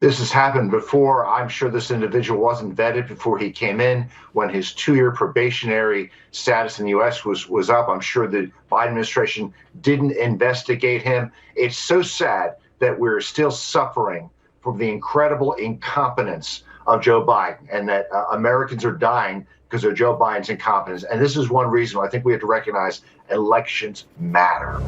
This has happened before. I'm sure this individual wasn't vetted before he came in. When his 2-year probationary status in the U.S. was up, I'm sure the Biden administration didn't investigate him. It's so sad that we're still suffering from the incredible incompetence of Joe Biden, and that Americans are dying because of Joe Biden's incompetence. And this is one reason why I think we have to recognize elections matter.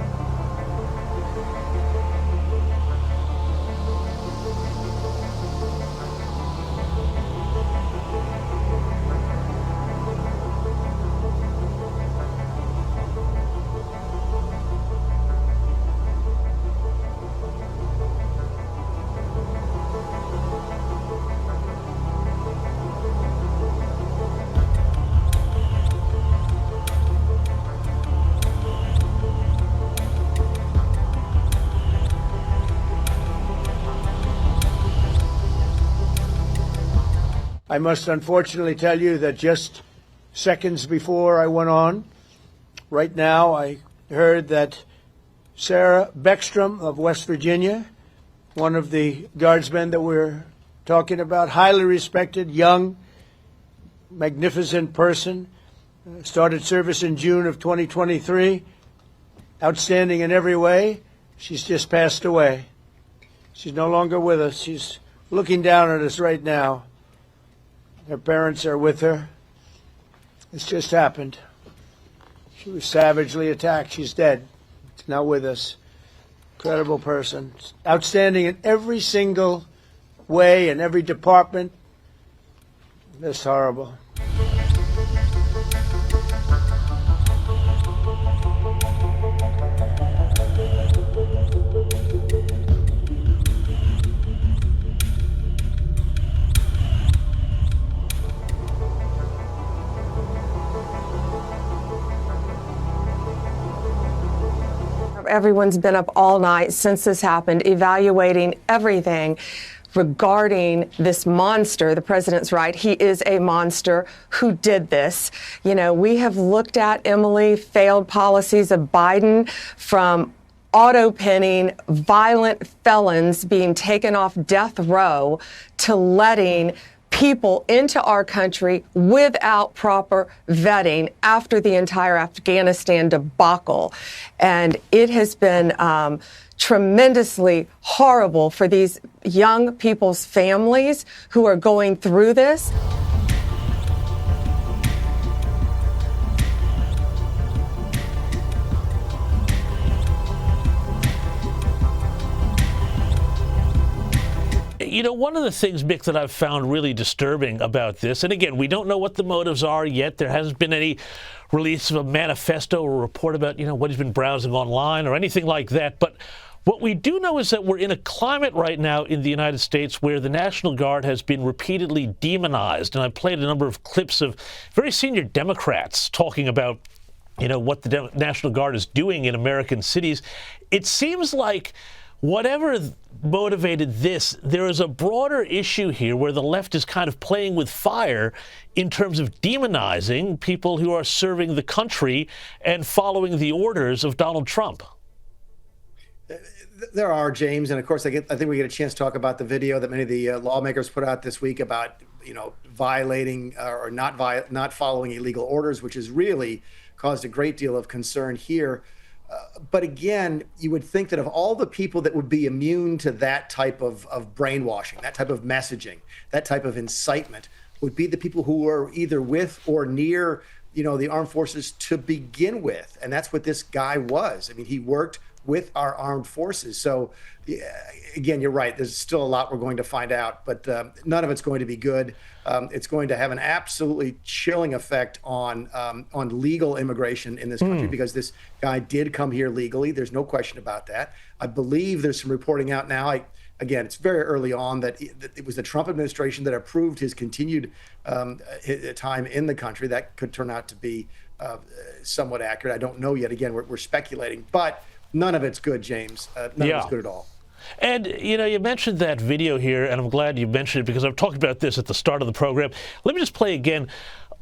I must unfortunately tell you that just seconds before I went on, right now, I heard that Sarah Beckstrom of West Virginia, one of the guardsmen that we're talking about, highly respected, young, magnificent person, started service in June of 2023, outstanding in every way. She's just passed away. She's no longer with us. She's looking down at us right now. Her parents are with her. It's just happened. She was savagely attacked. She's dead. She's not with us. Incredible person. Outstanding in every single way, in every department. That's horrible. Everyone's been up all night since this happened, evaluating everything regarding this monster. The president's right. He is a monster who did this. You know, we have looked at, Emily, failed policies of Biden, from auto-pinning violent felons being taken off death row to letting people into our country without proper vetting after the entire Afghanistan debacle. And it has been tremendously horrible for these young people's families who are going through this. You know, one of the things, Mick, that I've found really disturbing about this, and again, we don't know what the motives are yet. There hasn't been any release of a manifesto or report about, you know, what he's been browsing online or anything like that. But what we do know is that we're in a climate right now in the United States where the National Guard has been repeatedly demonized. And I played a number of clips of very senior Democrats talking about, you know, what the National Guard is doing in American cities. It seems like whatever motivated this, there is a broader issue here where the left is kind of playing with fire in terms of demonizing people who are serving the country and following the orders of Donald Trump. There are, James, and of course, I think we get a chance to talk about the video that many of the lawmakers put out this week about, you know, violating or not following illegal orders, which has really caused a great deal of concern here. But again, you would think that of all the people that would be immune to that type of brainwashing, that type of messaging, that type of incitement, would be the people who are either with or near, you know, the armed forces to begin with. And that's what this guy was. I mean, he worked with our armed forces. So again, you're right. There's still a lot we're going to find out, but none of it's going to be good. It's going to have an absolutely chilling effect on legal immigration in this country, because this guy did come here legally. There's no question about that. I believe there's some reporting out now. Again, it's very early on that it was the Trump administration that approved his continued time in the country. That could turn out to be somewhat accurate. I don't know yet. Again, we're speculating, but none of it's good, James. None of it's good at all. And, you know, you mentioned that video here, and I'm glad you mentioned it because I've talked about this at the start of the program. Let me just play again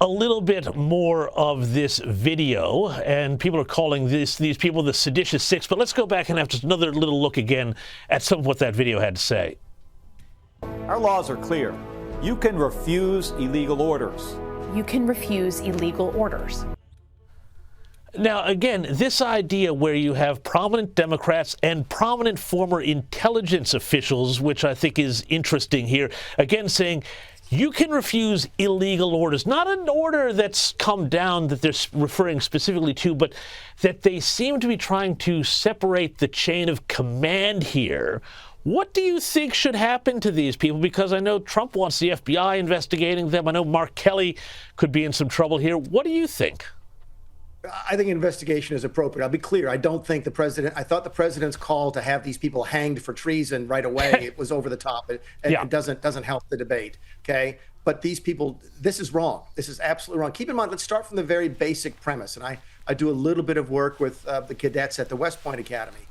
a little bit more of this video. And people are calling these people the seditious six. But let's go back and have just another little look again at some of what that video had to say. Our laws are clear. You can refuse illegal orders. You can refuse illegal orders. Now, again, this idea where you have prominent Democrats and prominent former intelligence officials, which I think is interesting here, again saying you can refuse illegal orders, not an order that's come down that they're referring specifically to, but that they seem to be trying to separate the chain of command here. What do you think should happen to these people? Because I know Trump wants the FBI investigating them. I know Mark Kelly could be in some trouble here. What do you think? I think investigation is appropriate. I'll be clear. I don't think I thought the president's call to have these people hanged for treason right away, it was over the top. It doesn't help the debate. Okay. But these people, this is wrong. This is absolutely wrong. Keep in mind, let's start from the very basic premise. And I do a little bit of work with the cadets at the West Point Academy.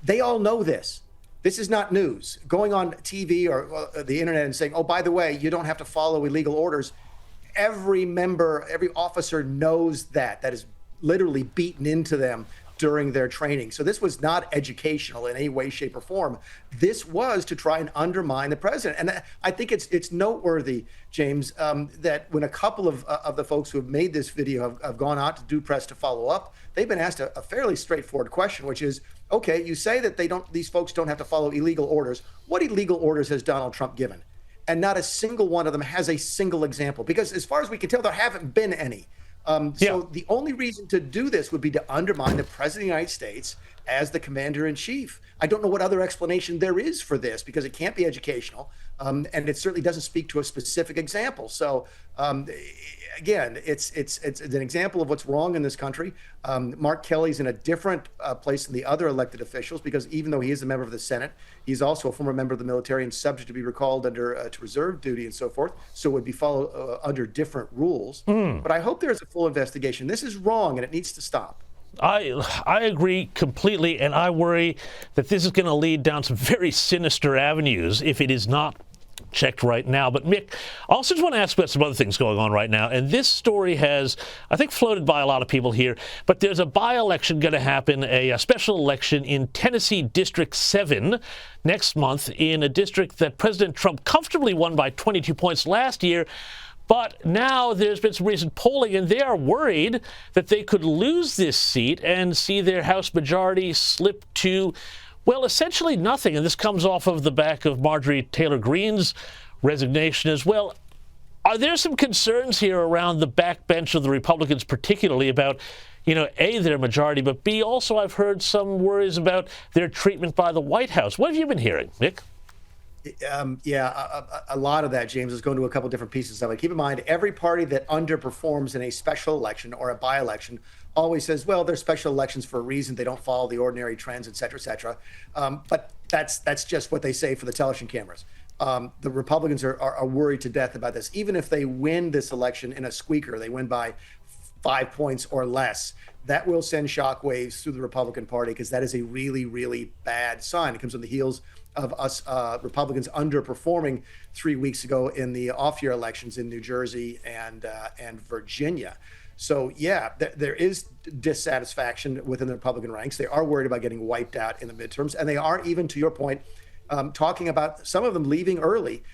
They all know this. This is not news. Going on TV or the internet and saying, oh, by the way, you don't have to follow illegal orders. Every member, every officer knows that. That is literally beaten into them during their training. So this was not educational in any way, shape, or form. This was to try and undermine the president. And I think it's noteworthy, James, that when a couple of the folks who have made this video have gone out to do press to follow up, they've been asked a fairly straightforward question, which is, okay, you say that these folks don't have to follow illegal orders. What illegal orders has Donald Trump given? And not a single one of them has a single example, because as far as we can tell, there haven't been any. So the only reason to do this would be to undermine the president of the United States as the commander in chief. I don't know what other explanation there is for this, because it can't be educational. And it certainly doesn't speak to a specific example. So again, it's an example of what's wrong in this country. Mark Kelly's in a different place than the other elected officials, because even though he is a member of the Senate, he's also a former member of the military and subject to be recalled under to reserve duty and so forth. So it would be followed under different rules. But I hope there's a full investigation. This is wrong and it needs to stop. I agree completely, and I worry that this is going to lead down some very sinister avenues if it is not checked right now. But Mick, I also just want to ask about some other things going on right now. And this story has, I think, floated by a lot of people here. But there's a by-election going to happen, a special election in Tennessee District 7 next month, in a district that President Trump comfortably won by 22 points last year. But now there's been some recent polling, and they are worried that they could lose this seat and see their House majority slip to, well, essentially nothing. And this comes off of the back of Marjorie Taylor Greene's resignation as well. Are there some concerns here around the backbench of the Republicans, particularly about, A, their majority, but B, also I've heard some worries about their treatment by the White House. What have you been hearing, Nick? A lot of that, James, is going to a couple different pieces of it. Keep in mind, every party that underperforms in a special election or a by-election always says, well, they're special elections for a reason. They don't follow the ordinary trends, et cetera, et cetera. But that's just what they say for the television cameras. The Republicans are worried to death about this. Even if they win this election in a squeaker, they win by 5 points or less, that will send shockwaves through the Republican Party, because that is a really, really bad sign. It comes on the heels of us Republicans underperforming 3 weeks ago in the off-year elections in New Jersey and Virginia. So, yeah, there is dissatisfaction within the Republican ranks. They are worried about getting wiped out in the midterms. And they are, even to your point, talking about some of them leaving early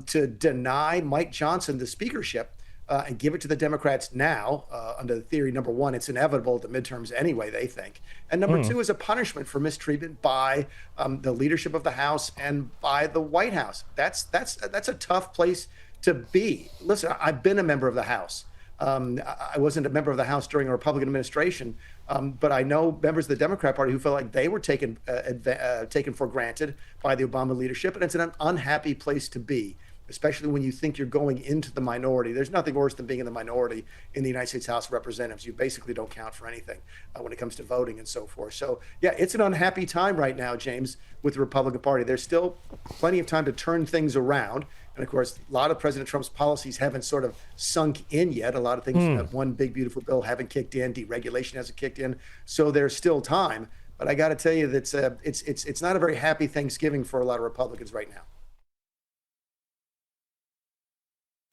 to deny Mike Johnson the speakership and give it to the Democrats now. Under the theory, number one, it's inevitable at the midterms anyway, they think. And number two is a punishment for mistreatment by the leadership of the House and by the White House. That's a tough place to be. Listen, I've been a member of the House. I wasn't a member of the House during a Republican administration, but I know members of the Democrat Party who felt like they were taken for granted by the Obama leadership, and it's an unhappy place to be, especially when you think you're going into the minority. There's nothing worse than being in the minority in the United States House of Representatives. You basically don't count for anything when it comes to voting and so forth. So, yeah, it's an unhappy time right now, James, with the Republican Party. There's still plenty of time to turn things around. And, of course, a lot of President Trump's policies haven't sort of sunk in yet. A lot of things, one big, beautiful bill haven't kicked in. Deregulation hasn't kicked in. So there's still time. But I got to tell you that it's not a very happy Thanksgiving for a lot of Republicans right now.